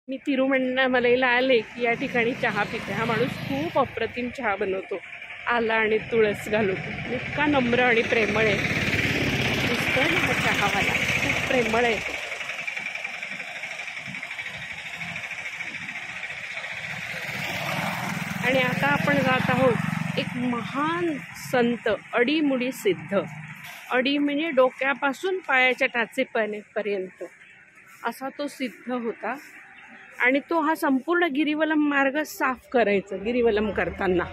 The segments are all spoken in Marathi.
मी तिरुवण्णामलईला आले की या ठिकाणी चहा पिते. हा माणूस खूप अप्रतिम चहा बनवतो, आला आणि तुळस घालून. इतका नम्र आणि प्रेमळ आहे. दिसतोय ना हा चहावाला, खूप प्रेमळ आहे. आणि आता आपण जात आहोत एक महान संत, अडीमुडी सिद्ध. अडी म्हणजे डोक्यापासून पायाच्या टाचेपर्यंत असा तो सिद्ध होता. आणि तो हा संपूर्ण गिरीवलम मार्ग साफ करायचा. गिरीवलम करताना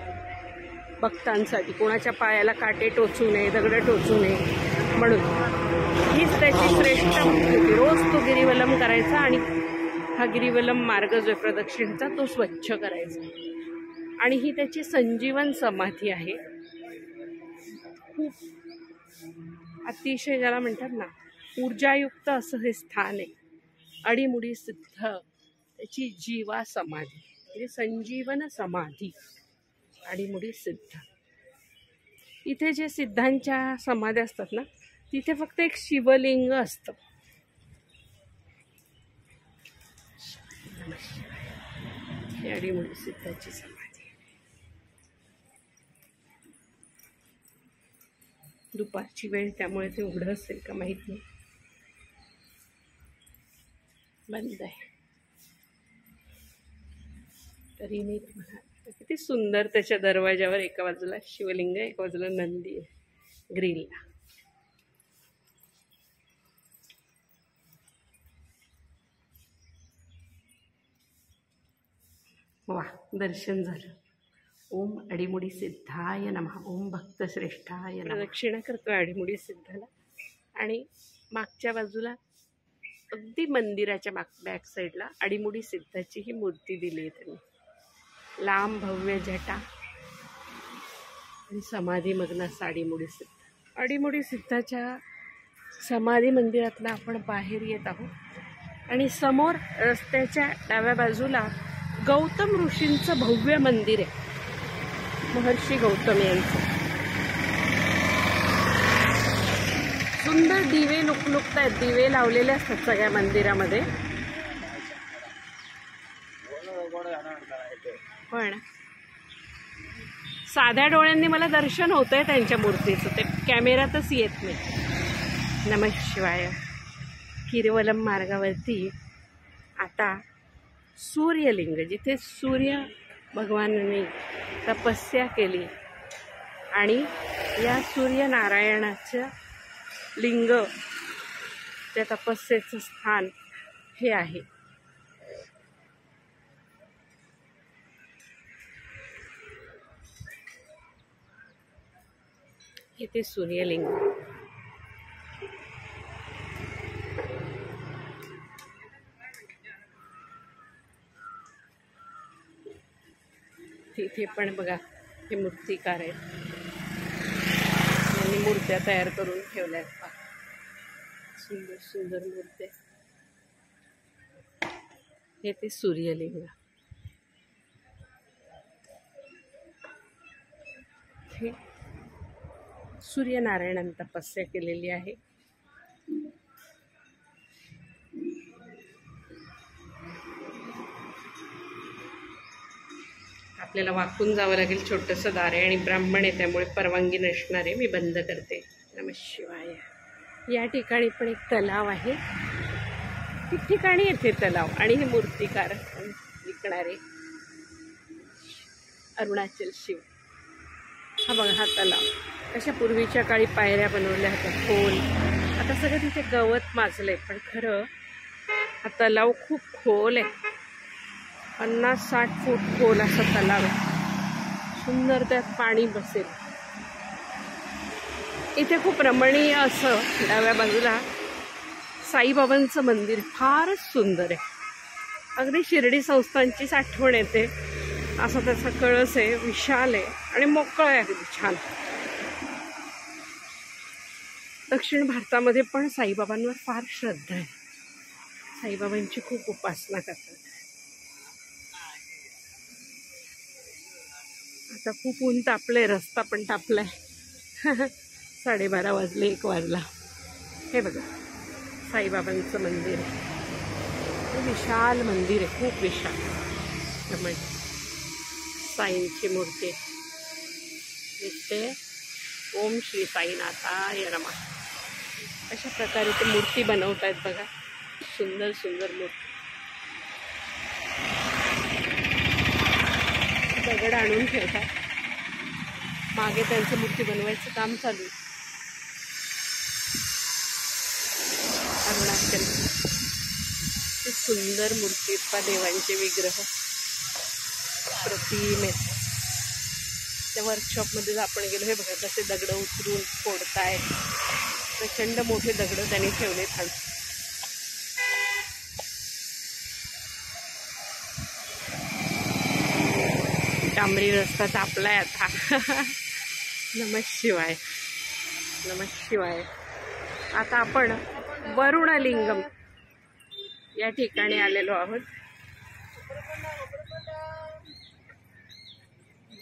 भक्तांसाठी कोणाच्या पायाला काटे टोचू नये, दगड टोचू नये म्हणून हीच त्याची श्रेष्ठ भक्ती होती. रोज तो गिरीवलम करायचा आणि हा गिरीवलम मार्ग जो प्रदक्षिणेचा तो स्वच्छ करायचा. आणि ही त्याची संजीवन समाधी आहे. खूप अतिशय ज्याला म्हणतात ना ऊर्जायुक्त असं हे स्थान आहे. अडीमुडी सिद्ध त्याची जीवा समाधी म्हणजे संजीवन समाधी, अडीमुडी सिद्ध. इथे जे सिद्धांच्या समाध्या असतात ना तिथे फक्त एक शिवलिंग असतं. ही अडीमुडी सिद्धाची समाधी. दुपारची वेळ त्यामुळे ते उघडं असेल का माहित नाही, बंद आहे. तरी मी तुम्हाला किती सुंदर त्याच्या दरवाजावर एका बाजूला शिवलिंग आहे, एका बाजूला नंदी आहे ग्रिलला. वा, दर्शन झालं. ओम अडीमुडी सिद्धाय नमः. ओम भक्तश्रेष्ठाय नमः. प्रदक्षिणा करतोय अडीमुडी सिद्धाला. आणि मागच्या बाजूला अगदी मंदिराच्या बॅक साईडला अडीमुडी सिद्धाची ही मूर्ती दिली आहे त्यांनी. लांब भव्य जटा आणि समाधी मग्न असा अडीमुडी सिद्ध. अडीमुडी सिद्धाच्या समाधी मंदिरातला आपण बाहेर येत आहोत. आणि समोर रस्त्याच्या डाव्या बाजूला गौतम ऋषींचं भव्य मंदिर आहे. महर्षी गौतम यांचं सुंदर दिवे लुकलुकत आहेत. दिवे लावलेले असतात सगळ्या मंदिरामध्ये. पण साध्या डोळ्यांनी मला दर्शन होतंय त्यांच्या मूर्तीचं, ते कॅमेऱ्यातच येत नाही. नमः शिवाय. गिरीवलम मार्गावरती आता सूर्यलिंग, जिथे सूर्य भगवानांनी तपस्या केली आणि या सूर्यनारायणाचं लिंग, त्या तपस्येचं स्थान हे आहे. इथे सूर्यलिंग. तिथे पण बघा हे मूर्तिकार आहेत, यांनी मूर्त्या तयार करून ठेवल्या आहेत. पहा, सुंदर सुंदर मूर्त्या. हे ते सूर्यलिंग. हे सूर्यनारायणांनी तपस्या केलेली आहे. आपल्याला वाकून जावं लागेल. छोटंसं दार आहे आणि ब्राह्मण आहे त्यामुळे परवानगी नसणार आहे. मी बंद करते. नमः शिवाय. या ठिकाणी पण एक तलाव आहे. ठिकठिकाणी येथे तलाव. आणि हे मूर्तिकार विकणारे अरुणाचल शिव. हा बघा हा तलाव. कशा पूर्वीच्या काळी पायऱ्या बनवल्या होत्या खोल. आता सगळं तिथे गवत माजलंय. पण खरं हा तलाव खूप खोल आहे. 50-60 फूट खोल असा तलाव आहे. सुंदर त्यात पाणी बसेल. इथे खूप रमणीय असं डाव्या बाजूला साईबाबांचं मंदिर फारच सुंदर आहे. अगदी शिर्डी संस्थांचीच आठवण येते. असा त्याचा कळस आहे, विशाल आहे आणि मोकळं आहे, अगदी छान. दक्षिण भारतामध्ये पण साईबाबांवर फार श्रद्धा आहे. साईबाबांची खूप उपासना करतात. आता खूप ऊन तापलंय, रस्ता पण तापलाय. 12:30 वाजले, 1 वाजला. हे बघा साईबाबांचं मंदिर आहे. विशाल मंदिर आहे, खूप विशाल. त्यामुळे साईंची मूर्ती दिसते. ओम श्री साईनाथाय नमः. अशा प्रकारे ते मूर्ती बनवत आहेत बघा. सुंदर सुंदर मूर्ती. दगड आणून ठेवतात. मागे त्यांचं मूर्ती बनवायचं काम चालू आहे. अरुणाचल खूप सुंदर मूर्ती आहेत पा. देवांचे विग्रह प्रतिम आहेत. त्या वर्कशॉपमध्ये आपण गेलो. हे बघा कसे दगड उचलून फोडतायत. प्रचंड मोठे दगड त्यांनी ठेवले खाली. डांबरी रस्ता तापलाय आता. नमः शिवाय, नमः शिवाय. आता आपण वरुणलिंगम या ठिकाणी आलेलो आहोत.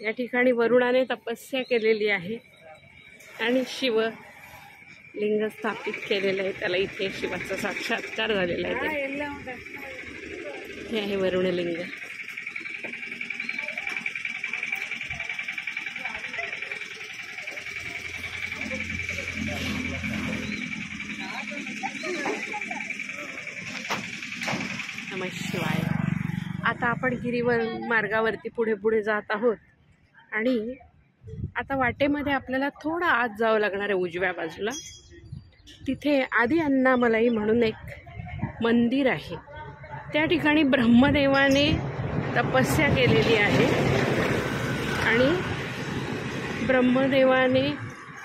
या ठिकाणी वरुणाने तपस्या केलेली आहे आणि शिवलिंग स्थापित केलेलं आहे. त्याला इथे शिवाचा साक्षात्कार झालेला आहे. हे आहे वरुणलिंग. नमः शिवाय. आता आपण गिरीवर मार्गावरती पुढे पुढे जात आहोत आणि आता वाटेमध्ये आपल्याला थोडं आत जावं लागणार आहे उजव्या बाजूला. तिथे आदि अण्णामलाई म्हणून एक मंदिर आहे. त्या ठिकाणी ब्रह्मदेवाने तपस्या केलेली आहे आणि ब्रह्मदेवाने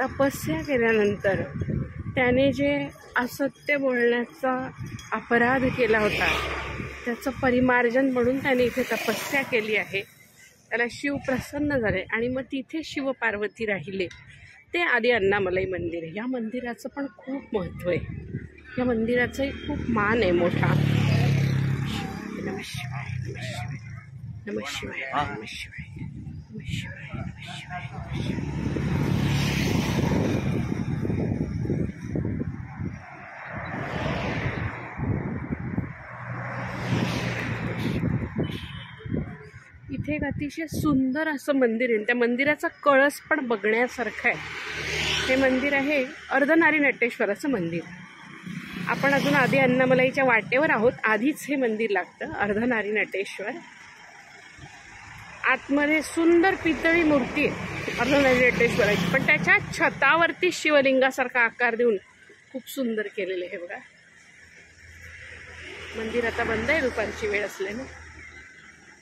तपस्या केल्यानंतर त्याने जे असत्य बोलण्याचा अपराध केला होता त्याचं परिमार्जन म्हणून त्याने इथे तपस्या केली आहे. त्याला शिव प्रसन्न झाले आणि मग तिथे शिव पार्वती राहिले. ते आदि अण्णामलाई मंदिर आहे. या मंदिराचं पण खूप महत्त्व आहे. या मंदिराचाही खूप मान आहे मोठा. नमः शिवाय, नमः शिवाय, नमः शिवाय, नमः शिवाय, नमः शिवाय, नमः शिवाय, नमः शिवाय. इथे एक अतिशय सुंदर असं मंदिर आहे. त्या मंदिराचा कळस पण बघण्यासारखा आहे. हे मंदिर आहे अर्धनारी नटेश्वराचं मंदिर. आपण अजून आदि अण्णामलाईच्या वाटेवर आहोत. आधीच हे मंदिर लागतं अर्धनारी नटेश्वर. आतमध्ये सुंदर पितळी मूर्ती आहे अर्धनारी नटेश्वराची, पण त्याच्या छतावरती शिवलिंगासारखा आकार देऊन खूप सुंदर केलेले आहे बघा. मंदिर आता बंद आहे दुपारची वेळ असल्याने.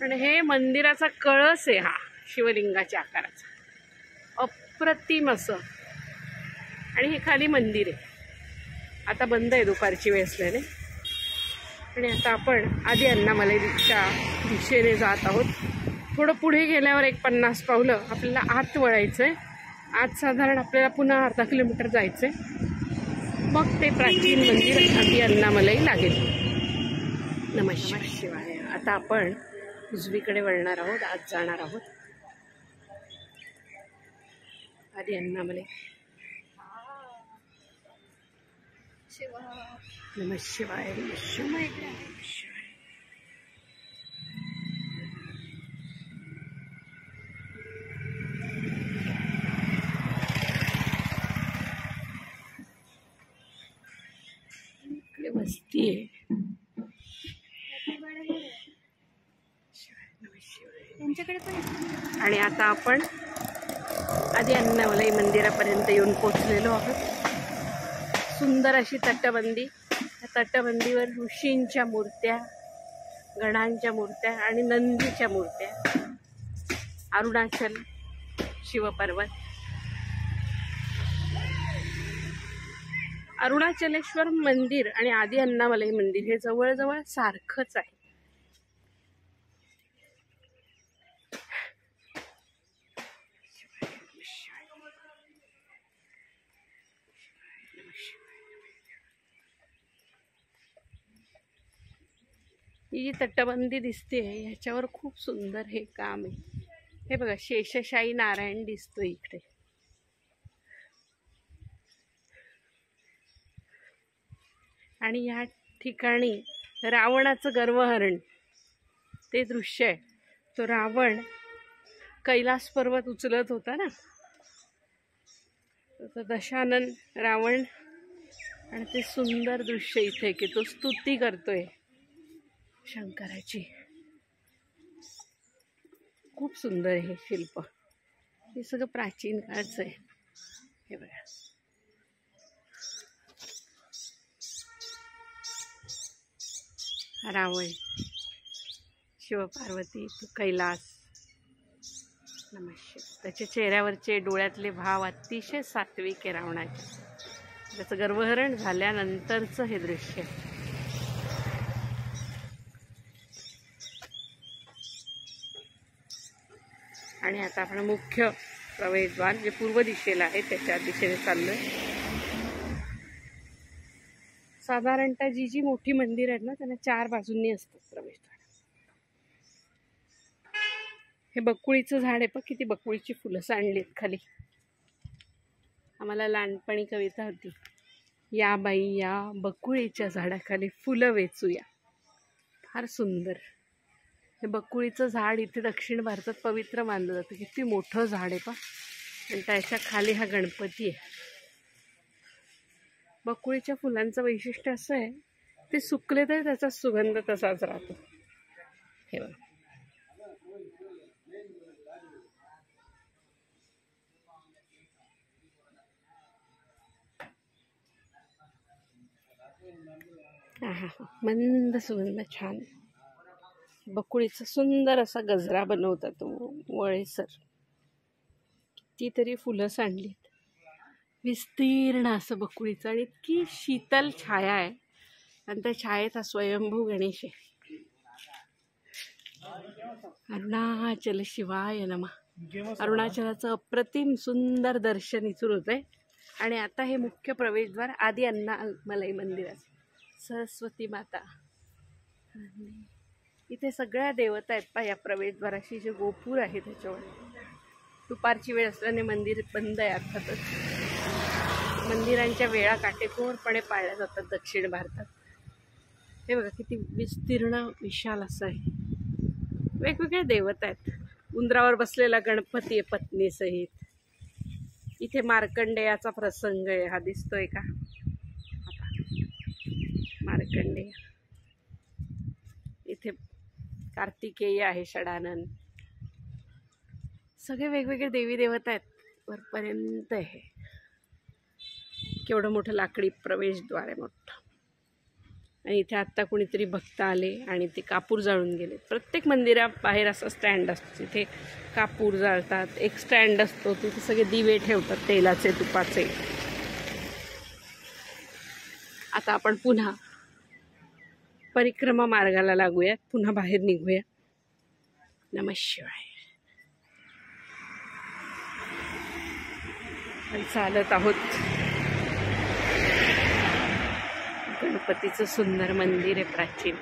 पण हे मंदिराचा कळस आहे हा शिवलिंगाच्या आकाराचा. अप्रतिम असं. आणि हे खाली मंदिर आहे. आता बंद आहे दुपारची वेळ असल्याने. आणि आता आपण आदि अण्णामलाईच्या दिशेने जात आहोत. थोडं पुढे गेल्यावर एक 50 पावलं आपल्याला आत वळायचं आहे. आत साधारण आपल्याला पुन्हा अर्धा किलोमीटर जायचं आहे. मग ते प्राचीन मंदिर आदि अण्णामलाई लागेल. नमः शिवाय. आता आपण उजवीकडे वळणार आहोत. आत जाणार आहोत. आदि अण्णामलाई. नमः शिवाय, नमः शिवाय, नमः शिवाय. इकडे वस्ती आहे. तुमच्याकडे पण. आणि आता आपण आदि अण्णामलाई मंदिरापर्यंत येऊन पोचलेलो आहोत. सुंदर अशी तटबंदी. त्या तटबंदीवर ऋषींच्या मूर्त्या, गणांच्या मूर्त्या आणि नंदीच्या मूर्त्या. अरुणाचल शिवपर्वत. अरुणाचलेश्वर मंदिर आणि आदि अण्णामलाई मंदिर हे जवळजवळ सारखंच आहे. ही जी तटबंदी दिसते ह्याच्यावर खूप सुंदर हे काम आहे. हे बघा शेषशाही नारायण दिसतो इकडे. आणि या ठिकाणी रावणाचं गर्वहरण ते दृश्य आहे. तो रावण कैलास पर्वत उचलत होता ना, तर दशानन रावण, आणि ते सुंदर दृश्य इथे की तो स्तुती करतोय शंकराची. खूप सुंदर आहे हे शिल्प. हे सगळं प्राचीन काळचं आहे. हे बघा, रावण, शिवपार्वती, तो कैलास. नमस्ते. त्याच्या चेहऱ्यावरचे डोळ्यातले भाव अतिशय सात्विक आहे रावणाचे. त्याचं गर्वहरण झाल्यानंतरचं हे दृश्य. आणि आता आपण मुख्य प्रवेशद्वार जे पूर्व दिशेला आहे त्याच्या दिशेने चाललोय. साधारणतः जी मोठी मंदिर आहेत ना त्यांना 4 बाजूंनी असतात प्रवेशद्वार. हे बकुळीचं झाड आहे, पण किती बकुळीची फुलं सांडलीत खाली. आम्हाला लहानपणी कविता होती, या बाई या बकुळीच्या झाडाखाली फुलं वेचूया. फार सुंदर. हे बकुळीचं झाड इथे दक्षिण भारतात पवित्र मानलं जातं. किती मोठं झाड आहे पा, आणि त्याच्या खाली हा गणपती आहे. बकुळीच्या फुलांचं वैशिष्ट्य असं आहे, ते सुकले तरी त्याचा सुगंध तसाच राहतो. हे बघा, मंद सुगंध छान. बकुळीचा सुंदर असा गजरा बनवतात तो वळेसर. कितीतरी फुलं सांडलीत, विस्तीर्ण असं बकुळीचं, आणि इतकी शीतल छाया आहे. आणि त्या छायेत हा स्वयंभू गणेश आहे. अरुणाचल शिवाय नमः. अरुणाचलाचं अप्रतिम सुंदर दर्शन इथून होत आहे. आणि आता हे मुख्य प्रवेशद्वार आदि अन्नामलई मंदिराचं. सरस्वती माता, इथे सगळ्या देवता आहेत पा. या प्रवेशद्वाराशी जे गोपूर आहे त्याच्यावर. दुपारची वेळ असल्याने मंदिर बंद आहे अर्थातच. मंदिरांच्या वेळा काटेकोरपणे पाळल्या जातात दक्षिण भारतात. हे बघा किती विस्तीर्ण विशाल असं आहे. वेगवेगळे देवता आहेत. उंदरावर बसलेला गणपती आहे पत्नीसहित. इथे मार्कंडेयाचा प्रसंग आहे, हा दिसतोय का? मार्कंडेय. इथे कार्तिकेय आहे, षडानन. सगळे वेगवेगळे देवी देवता आहेत वरपर्यंत. आहे केवढं मोठं लाकडी प्रवेशद्वार आहे मोठं. आणि इथे आत्ता कोणीतरी भक्त आले आणि ते कापूर जाळून गेले. प्रत्येक मंदिराबाहेर असं स्टँड असतो, तिथे कापूर जाळतात. एक स्टँड असतो, तिथे सगळे दिवे ठेवतात तेलाचे तुपाचे. आता आपण पुन्हा परिक्रमा मार्गाला लागूयात, पुन्हा बाहेर निघूया. नमः शिवाय. चालत आहोत. गणपतीचं सुंदर मंदिर आहे प्राचीन.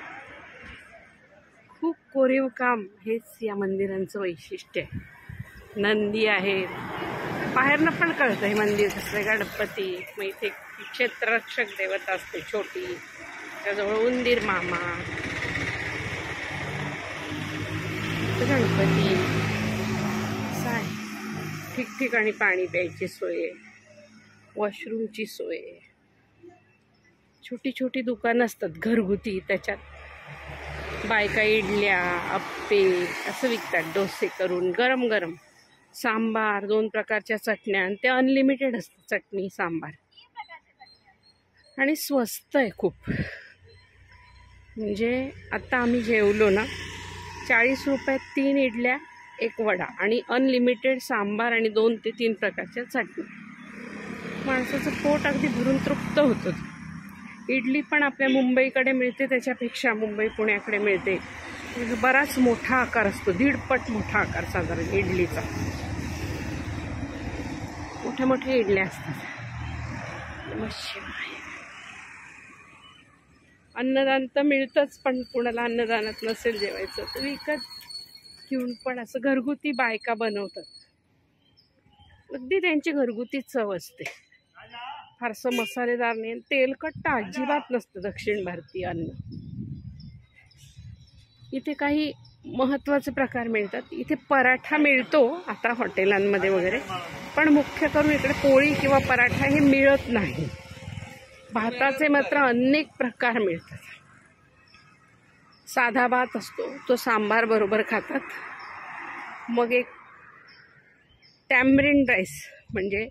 खूप कोरीव काम हेच या मंदिरांचं वैशिष्ट्य आहे. नंदी आहे, बाहेरनं पण कळतं हे मंदिर कसं. गणपती, मग इथे क्षेत्ररक्षक देवता असते छोटी, त्याजवळ उंदीर मामा, गणपती. असं आहे. ठिकठिकाणी पाणी प्यायची सोय, वॉशरूमची सोय. छोटी छोटी दुकानं असतात घरगुती, त्याच्यात बायका इडल्या अप्पे असं विकतात. डोसे करून गरम गरम. सांबार, 2 प्रकारच्या चटण्या, आणि ते अनलिमिटेड असतं चटणी सांबार. आणि स्वस्त आहे खूप. म्हणजे आता आम्ही जेवलो ना, 40 रुपयात 3 इडल्या, 1 वडा, आणि अनलिमिटेड सांबार आणि 2 ते 3 प्रकारच्या चटण्या. माणसाचं पोट अगदी भरून तृप्त होतं. इडली पण आपल्या मुंबईकडे मिळते त्याच्यापेक्षा मुंबई पुण्याकडे मिळते. म्हणजे बराच मोठा आकार असतो, 1.5 पट मोठा आकार साधारण इडलीचा. मोठ्या मोठ्या इडल्या असतात. शिवाय. अन्नदान तर मिळतंच, पण कुणाला अन्नदानात नसेल जेवायचं तर विकत घेऊन पण असं घरगुती बायका बनवतात. अगदी त्यांची घरगुती चव असते. फारसं मसालेदार नाही, तेलकट तर अजिबात नसतं दक्षिण भारतीय अन्न. इथे काही महत्त्वाचे प्रकार मिळतात. इथे पराठा मिळतो आता हॉटेलांमध्ये वगैरे, पण मुख्य करून इकडे पोळी किंवा पराठा हे मिळत नाही. भाताचे मात्र अनेक प्रकार मिळतात. साधा भात असतो, तो सांबार बरोबर खातात. मग एक टॅमरिन राईस म्हणजे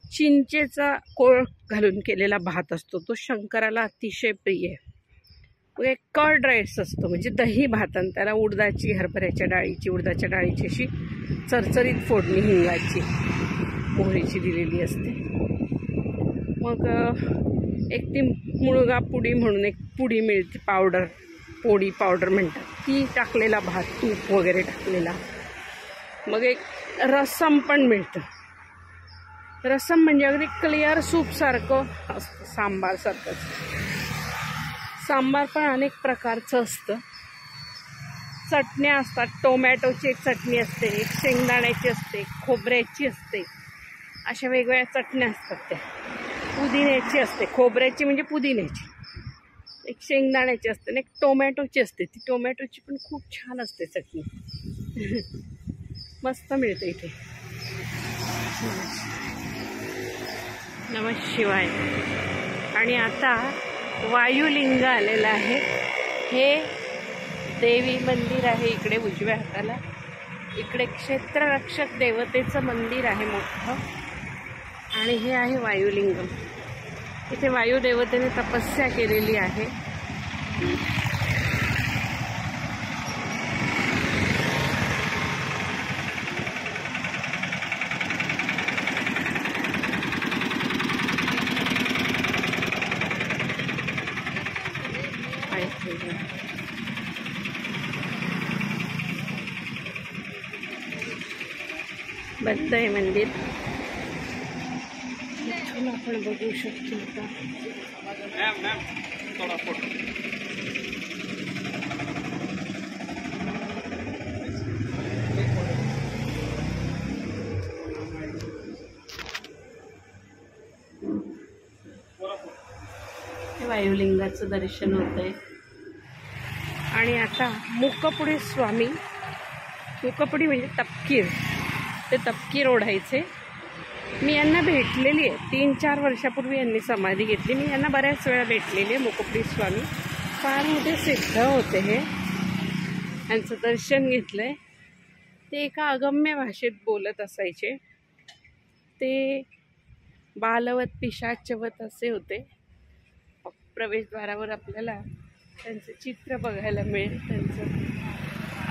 चिंचेचा कोळ घालून केलेला भात असतो, तो शंकराला अतिशय प्रिय आहे. मग एक कर्ड राईस असतो म्हणजे दही भात, आणि त्याला उडदाची, हरभऱ्याच्या डाळीची, उडदाच्या डाळीची अशी चरचरीत फोडणी हिंगाची मोहरीची दिलेली असते. मग एक ती मुळगा पुडी म्हणून एक पुडी मिळते, पावडर, पोळी पावडर म्हणतात, ती टाकलेला भात, तूप वगैरे टाकलेला. मग एक रसम पण मिळतं. रसम म्हणजे अगदी क्लिअर सूपसारखं असतं, सांबारसारखंच. सांबार पण अनेक प्रकारचं असतं. चटण्या असतात, टोमॅटोची एक चटणी असते, एक शेंगदाण्याची असते, एक खोबऱ्याची असते, अशा वेगवेगळ्या चटण्या असतात. त्या पुदिन्याची असते, खोबऱ्याची म्हणजे पुदिन्याची, एक शेंगदाण्याची असते आणि एक टोमॅटोची असते. ती टोमॅटोची पण खूप छान असते चटणी. मस्त मिळते इथे. नमः शिवाय. आणि आता वायुलिंग आलेलं आहे. हे देवी मंदिर आहे इकडे उजव्या हाताला. इकडे क्षेत्ररक्षक देवतेचं मंदिर आहे मोठं, आणि हे आहे वायुलिंगम. इथे वायुदेवतेने तपस्या केलेली आहे. बंद आहे मंदिर. इथून आपण बघू शकतो का वायुलिंगाचं दर्शन होतंय. आणि आता मुकपुडी स्वामी, मुकपुडी म्हणजे तपकीर, ते तपकीर ओढायचे. मी यांना भेटलेली आहे 3-4 वर्षापूर्वी. यांनी समाधी घेतली. मी यांना बऱ्याच वेळा भेटलेली आहे. मुकपुडी स्वामी फार मोठे सिद्ध होते. हे यांचं दर्शन घेतलंय. ते एका अगम्य भाषेत बोलत असायचे. ते बालवत पिशाचवत असे होते. प्रवेशद्वारावर आपल्याला त्यांचे चित्र बघायला मिळेल. त्यांचं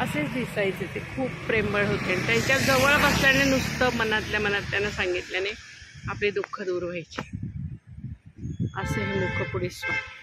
असेच दिसायचे. ते खूप प्रेमळ होते. त्यांच्या जवळ बसल्याने नुसतं मनातल्या मनात त्यांना सांगितल्याने आपले दुःख दूर व्हायचे. असे हे मुकपुडी स्वामी.